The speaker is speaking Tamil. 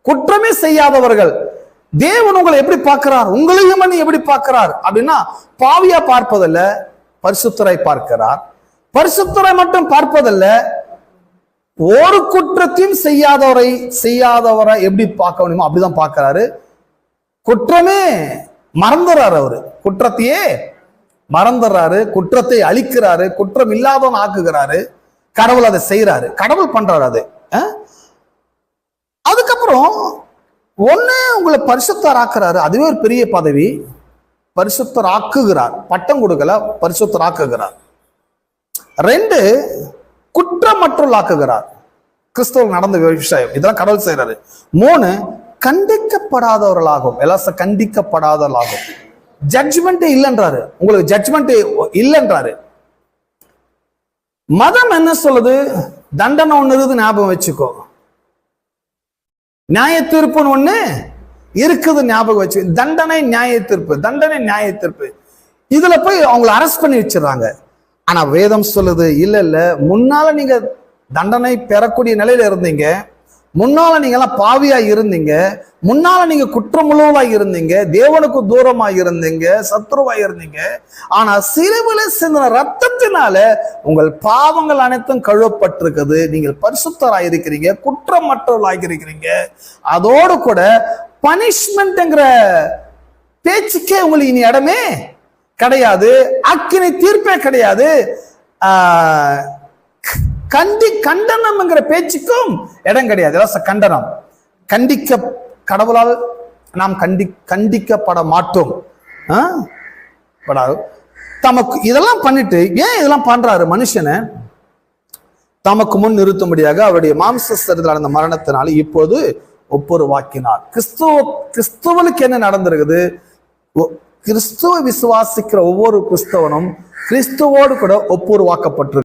குற்றமே செய்யாதவர்கள். தேவன் உங்களை எப்படி பார்க்கிறார், உங்களையும் எப்படி பார்க்கிறார் அப்படின்னா, பாவியா பார்ப்பதில்ல, பரிசுத்தரை பார்க்கிறார். பரிசுத்தரை மட்டும் பார்ப்பதில்ல, ஒரு குற்றத்தையும் செய்யாதவரை எப்படி பார்க்க முடியுமோ அப்படிதான் பார்க்கிறாரு. குற்றமே மறந்துறாரு, அவரு குற்றத்தையே மறந்துறாரு, குற்றத்தை அழிக்கிறாரு, குற்றம் இல்லாதவன் ஆக்குகிறாரு. கடவுள் அதை செய்யறாரு, கடவுள் பண்றாரு அது. அதுக்கப்புறம் ஒண்ணு உங்களை பரிசுத்தர் ஆக்குறாரு, அதுவே ஒரு பெரிய பதவி. பரிசுத்தர் ஆக்குகிறார், பட்டம் கொடுக்கல, பரிசுத்தர் ஆக்குகிறார். 2, குற்றமற்றல் ஆக்குகிறார். கிறிஸ்தவ நடந்த விஷயம் இதெல்லாம் கடவுள் செய்யறாரு. 3, கண்டிக்கப்படாதவர்களாகும். எல்லாம் கண்டிக்கப்படாதவர்களாகும். ஜட்ஜ்மெண்டே இல்லைன்றாரு, உங்களுக்கு ஜட்ஜ்மெண்ட் இல்லைன்றாரு. மதம் என்ன சொல்லுது? தண்டனை ஒண்ணு இருக்குது, ஞாபகம் வச்சுக்கோ. நியாய தீர்ப்புன்னு ஒண்ணு இருக்குது, ஞாபகம் வச்சு. தண்டனை நியாய தீர்ப்பு, தண்டனை நியாய தீர்ப்பு. இதுல போய் அவங்களை அரெஸ்ட் பண்ணி வச்சிடறாங்க. ஆனா வேதம் சொல்லுது, இல்ல இல்ல, முன்னால நீங்க தண்டனை பெறக்கூடிய நிலையில இருந்தீங்க, முன்னால நீங்க எல்லாம் பாவியா இருந்தீங்க, முன்னால நீங்க குற்றமுள்ளவா இருந்தீங்க, தேவனுக்கு தூரமா இருந்தீங்க, சத்ருவா இருந்தீங்க. ஆனா சிலுவையில சிந்தின ரத்தத்தினால உங்கள் பாவங்கள் அனைத்தும் கழுவப்பட்டிருக்குது. நீங்கள் பரிசுத்தராக இருக்கிறீங்க, குற்றமற்றவர்களாக இருக்கிறீங்க. அதோடு கூட பனிஷ்மெண்ட்ங்கிற பேச்சுக்கே உங்களுக்கு இனி இடமே கிடையாது, அக்கினி தீர்ப்பே கிடையாது. கண்டனம்ங்கிற பேச்சுக்கும் இடம் கிடையாது. கண்டனம், கடவுளால் நாம் கண்டிக்கப்பட மாட்டோம். தமக்கு இதெல்லாம் பண்ணிட்டு ஏன் இதெல்லாம் பண்றாரு? மனுஷனை தமக்கு முன் நிறுத்தும்படியாக அவருடைய மாம்ச சரீரத்தில் நடந்த மரணத்தினால இப்போது ஒப்புரவாக்கினார். கிறிஸ்துவனுக்கு என்ன நடந்திருக்குது? கிறிஸ்துவ விசுவாசிக்கிற ஒவ்வொரு கிறிஸ்தவனும் கிறிஸ்துவோடு கூட ஒப்புரவாக்கப்பட்டிருக்கு.